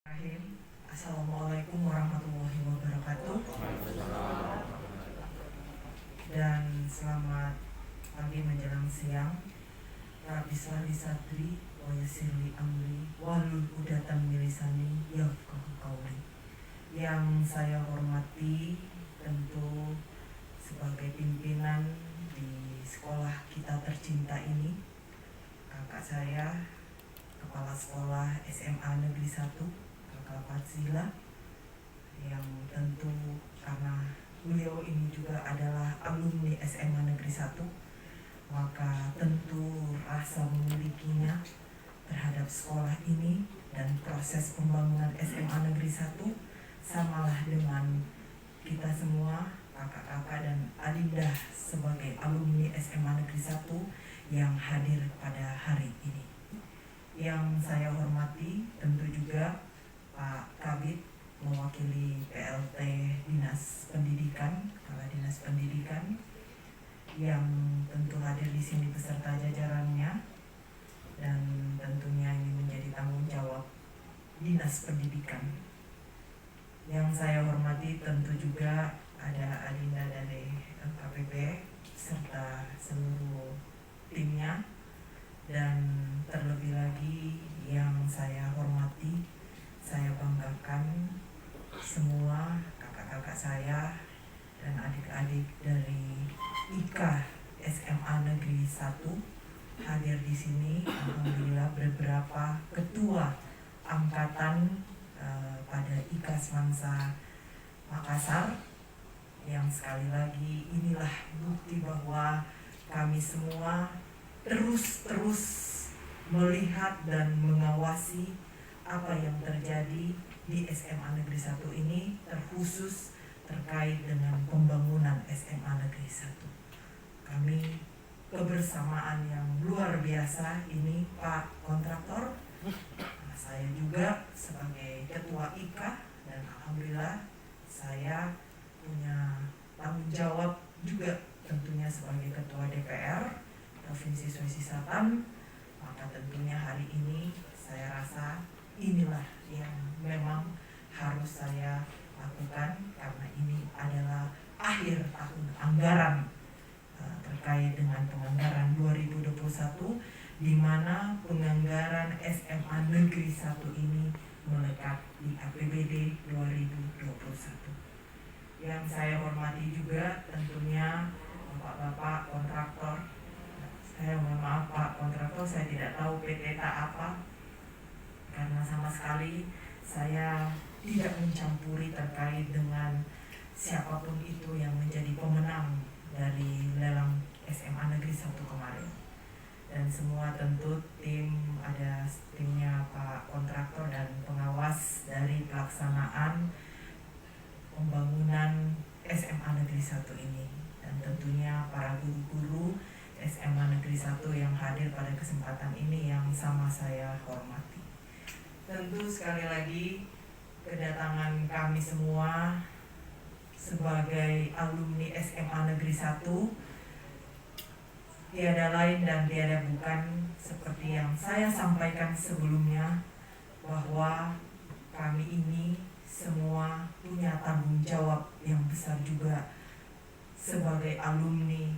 Assalamualaikum warahmatullahi wabarakatuh. Dan selamat pagi menjelang siang. Rabbi shrah li sadri wa yassir li amri wahlul 'uqdatam min lisani yafqahu qawli. Yang saya hormati tentu sebagai pimpinan di sekolah kita tercinta ini, kakak saya, Kepala Sekolah SMA Negeri 1 Kakak Fatzila, yang tentu karena beliau ini juga adalah alumni SMA Negeri 1, maka tentu rasa memilikinya terhadap sekolah ini dan proses pembangunan SMA Negeri 1 samalah dengan kita semua, kakak-kakak dan adinda sebagai alumni SMA Negeri 1 yang hadir pada hari ini. Yang saya hormati tentu juga Pak Kabid mewakili PLT Dinas Pendidikan, Kepala Dinas Pendidikan, yang tentu hadir di sini beserta jajarannya, dan tentunya ini menjadi tanggung jawab Dinas Pendidikan. Yang saya hormati tentu juga ada adinda dari KPB serta seluruh timnya, dan terlebih lagi yang saya hormati, saya banggakan semua kakak-kakak saya dan adik-adik dari IKA SMA Negeri 1 hadir di sini. Alhamdulillah beberapa ketua angkatan pada IKA Semansa Makassar, yang sekali lagi inilah bukti bahwa kami semua terus melihat dan mengawasi apa yang terjadi di SMA Negeri 1 ini, terkhusus terkait dengan pembangunan SMA Negeri 1. Kami kebersamaan yang luar biasa ini, Pak Kontraktor, saya juga sebagai Ketua IKA, dan alhamdulillah saya punya tanggung jawab juga tentunya sebagai Ketua DPR Provinsi Sulawesi Selatan. Maka tentunya hari ini saya rasa inilah yang memang harus saya lakukan, karena ini adalah akhir tahun anggaran terkait dengan penganggaran 2021, di mana penganggaran SMA Negeri 1 ini melekat di APBD 2021. Yang saya hormati juga tentunya Bapak-bapak kontraktor. Saya mohon maaf Pak Kontraktor, saya tidak tahu PT apa, karena sama sekali saya tidak mencampuri terkait dengan siapapun itu yang menjadi pemenang dari lelang SMA Negeri 1 kemarin. Dan semua tentu ada timnya Pak Kontraktor dan pengawas dari pelaksanaan pembangunan SMA Negeri 1 ini, dan tentunya para guru-guru SMA Negeri 1 yang hadir pada kesempatan ini yang sama saya hormati. Tentu sekali lagi kedatangan kami semua sebagai alumni SMA Negeri 1 tiada lain dan tiada bukan seperti yang saya sampaikan sebelumnya, bahwa kami ini semua punya tanggung jawab yang besar juga sebagai alumni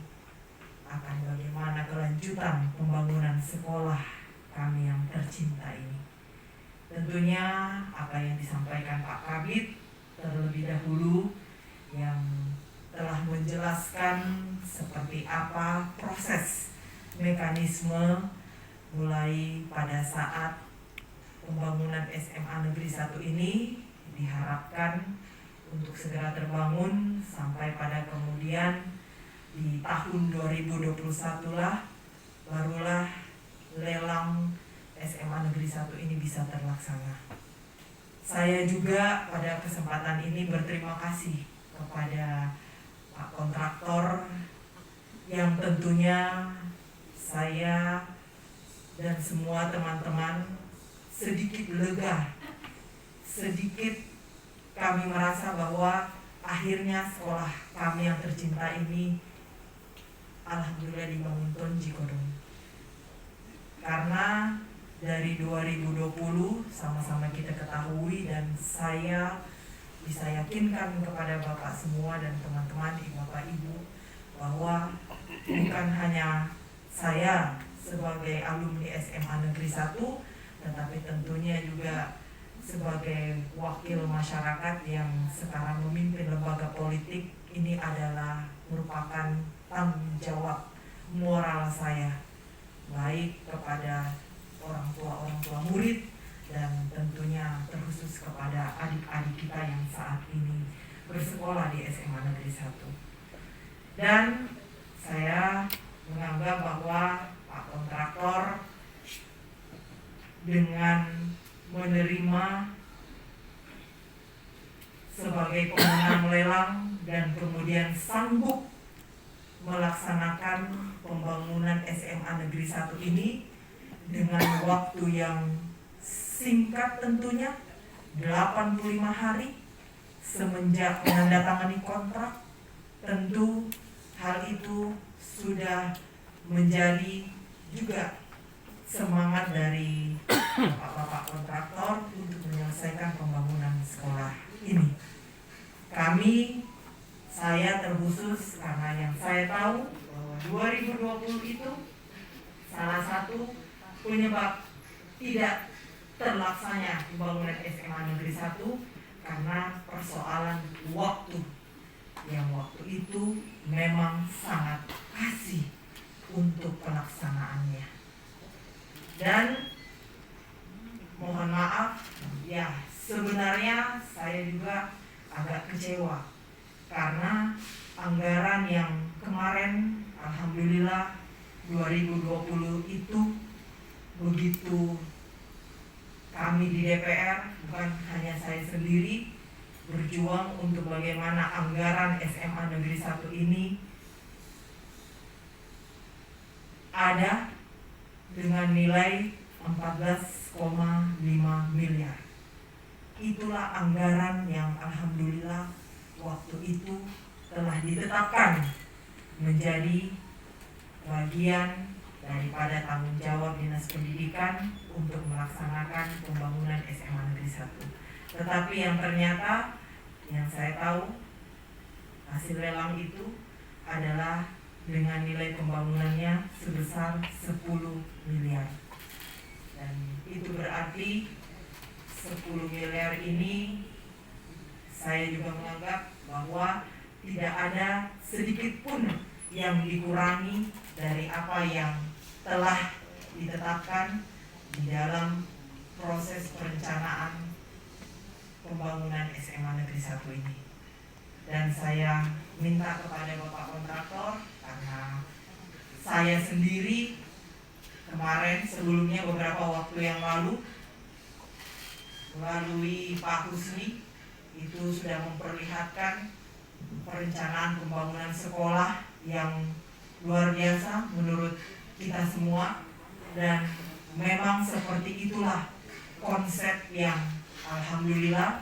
akan bagaimana kelanjutan pembangunan sekolah kami yang tercinta ini. Tentunya apa yang disampaikan Pak Kabid terlebih dahulu yang telah menjelaskan seperti apa proses mekanisme mulai pada saat pembangunan SMA Negeri 1 ini diharapkan untuk segera terbangun sampai pada kemudian di tahun 2021 barulah lelang SMA Negeri 1 ini bisa terlaksana. Saya juga pada kesempatan ini berterima kasih kepada Pak Kontraktor, yang tentunya saya dan semua teman-teman sedikit lega, sedikit kami merasa bahwa akhirnya sekolah kami yang tercinta ini alhamdulillah dibangun Tonji Kodong. Karena dari 2020 sama-sama kita ketahui, dan saya bisa yakinkan kepada Bapak semua dan teman-teman, Bapak Ibu, bahwa bukan hanya saya sebagai alumni SMA Negeri 1, tetapi tentunya juga sebagai wakil masyarakat yang sekarang memimpin lembaga politik, ini adalah merupakan tanggung jawab moral saya, baik kepada orang tua murid, dan tentunya terkhusus kepada adik-adik kita yang saat ini bersekolah di SMA Negeri 1. Dan saya menganggap bahwa Pak Kontraktor dengan menerima sebagai pemenang lelang dan kemudian sanggup melaksanakan pembangunan SMA Negeri 1 ini dengan waktu yang singkat, tentunya 85 hari semenjak menandatangani kontrak. Tentu hal itu sudah menjadi juga semangat dari bapak-bapak kontraktor untuk menyelesaikan pembangunan sekolah ini. Saya terkhusus karena yang saya tahu bahwa 2020 itu salah satu penyebab tidak terlaksananya pembangunan SMA Negeri 1 karena persoalan waktu, yang waktu itu memang sangat kasih untuk pelaksanaannya. Dan mohon maaf, ya sebenarnya saya juga agak kecewa karena anggaran yang kemarin alhamdulillah 2020 itu begitu kami di DPR, bukan hanya saya sendiri, berjuang untuk bagaimana anggaran SMA Negeri 1 ini ada dengan nilai 14,5 miliar. Itulah anggaran yang alhamdulillah waktu itu telah ditetapkan menjadi bagian daripada tanggung jawab Dinas Pendidikan untuk melaksanakan pembangunan SMA Negeri 1. Tetapi yang ternyata, yang saya tahu, hasil lelang itu adalah dengan nilai pembangunannya sebesar 10 miliar. Dan itu berarti 10 miliar ini saya juga menganggap bahwa tidak ada sedikit pun yang dikurangi dari apa yang telah ditetapkan di dalam proses perencanaan pembangunan SMA Negeri 1 ini. Dan saya minta kepada Bapak Kontraktor, karena saya sendiri kemarin sebelumnya beberapa waktu yang lalu melalui Pak Husni itu sudah memperlihatkan perencanaan pembangunan sekolah yang luar biasa menurut kita semua, dan memang seperti itulah konsep yang alhamdulillah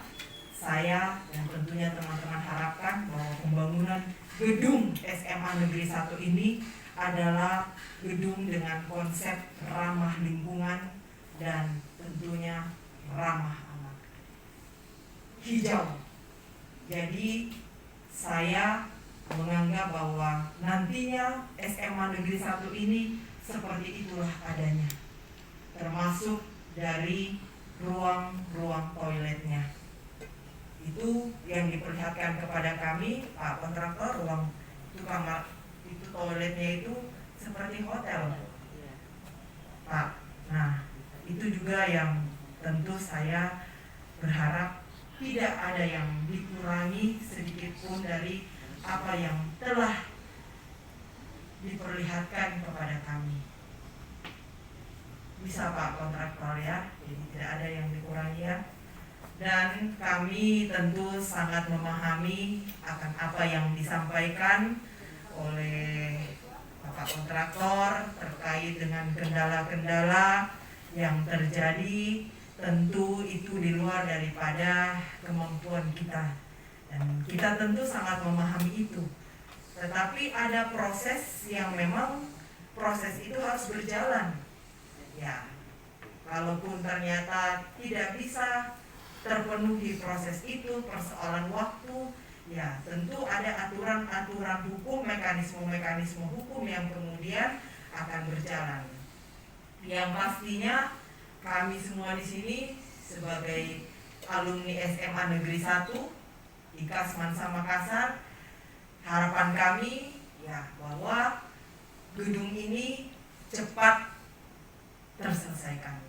saya dan tentunya teman-teman harapkan, bahwa pembangunan gedung SMA Negeri 1 ini adalah gedung dengan konsep ramah lingkungan dan tentunya ramah anak, hijau. Jadi saya menganggap bahwa nantinya SMA Negeri 1 ini seperti itulah adanya, termasuk dari ruang-ruang toiletnya. Itu yang diperlihatkan kepada kami, Pak Kontraktor, ruang itu kamar, itu toiletnya itu seperti hotel, Pak. Nah, itu juga yang tentu saya berharap tidak ada yang dikurangi sedikit pun dari apa yang telah diperlihatkan kepada kami. Bisa Pak Kontraktor ya, jadi tidak ada yang dikurangi ya. Dan kami tentu sangat memahami akan apa yang disampaikan oleh Bapak Kontraktor terkait dengan kendala-kendala yang terjadi. Tentu itu di luar daripada kemampuan kita, dan kita tentu sangat memahami itu. Tetapi ada proses yang memang proses itu harus berjalan. Ya, Kalaupun ternyata tidak bisa terpenuhi proses itu, persoalan waktu, ya tentu ada aturan-aturan hukum, mekanisme-mekanisme hukum yang kemudian akan berjalan. Yang pastinya kami semua di sini sebagai alumni SMA Negeri 1 IKAS Mansa Makassar, harapan kami ya bahwa gedung ini cepat terselesaikan.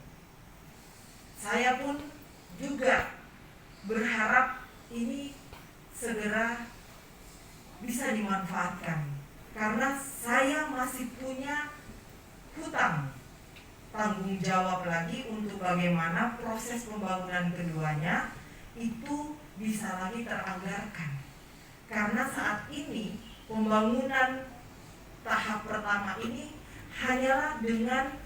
Saya pun juga berharap ini segera bisa dimanfaatkan karena saya masih punya hutang tanggung jawab lagi untuk bagaimana proses pembangunan keduanya itu bisa lagi teranggarkan. Karena saat ini pembangunan tahap pertama ini hanyalah dengan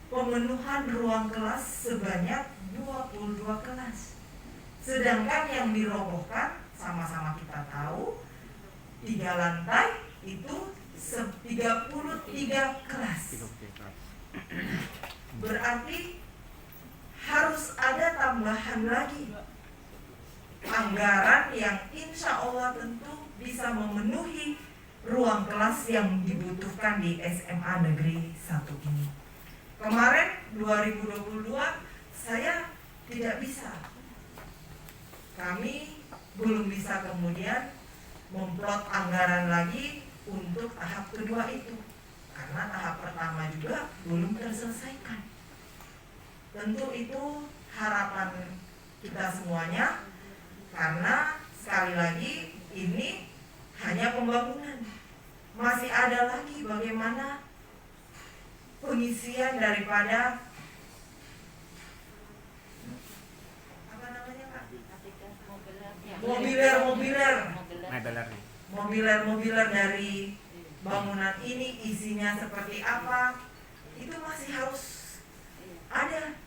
pemenuhan ruang kelas sebanyak 22 kelas. Sedangkan yang dirobohkan sama-sama kita tahu 3 lantai itu 33 kelas. Berarti harus ada tambahan lagi anggaran yang insya Allah tentu bisa memenuhi ruang kelas yang dibutuhkan di SMA Negeri 1 ini. Kemarin 2022 saya tidak bisa. Kami belum bisa kemudian memplot anggaran lagi untuk tahap kedua itu. Karena tahap pertama juga belum terselesaikan. Tentu itu harapan kita semuanya, karena sekali lagi ini hanya pembangunan. Masih ada lagi bagaimana pengisian daripada mobiler dari bangunan ini, isinya seperti apa, itu masih harus ada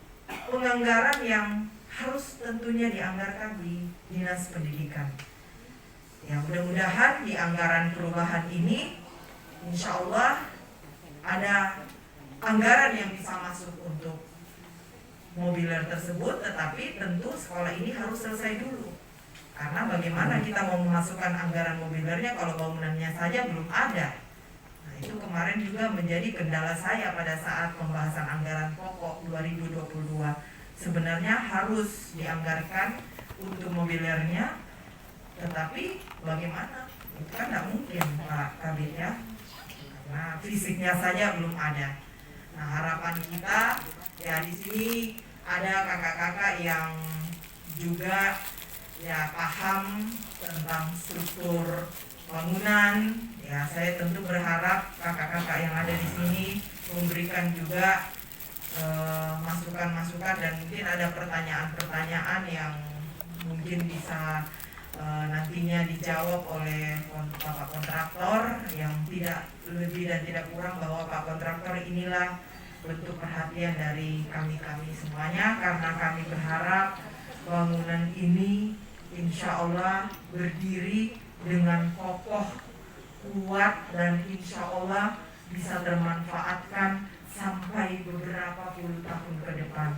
penganggaran yang harus tentunya dianggarkan di Dinas Pendidikan. Ya, mudah-mudahan di anggaran perubahan ini insya Allah ada anggaran yang bisa masuk untuk mobiler tersebut, tetapi tentu sekolah ini harus selesai dulu. Karena bagaimana kita mau memasukkan anggaran mobilernya kalau bangunannya saja belum ada. Nah, itu kemarin juga menjadi kendala saya pada saat pembahasan anggaran pokok 2022. Sebenarnya harus dianggarkan untuk mobilernya, tetapi bagaimana? Itu kan tidak mungkin Pak Kabit ya, karena fisiknya saja belum ada. Nah, harapan kita ya di sini ada kakak-kakak yang juga ya paham tentang struktur bangunan. Ya, saya tentu berharap kakak-kakak yang ada di sini memberikan juga masukan-masukan, dan mungkin ada pertanyaan-pertanyaan yang mungkin bisa nantinya dijawab oleh Bapak kontraktor, yang tidak lebih dan tidak kurang bahwa Pak kontraktor inilah bentuk perhatian dari kami-kami semuanya, karena kami berharap bangunan ini insya Allah berdiri dengan kokoh, kuat, dan insya Allah bisa termanfaatkan sampai beberapa puluh tahun ke depan.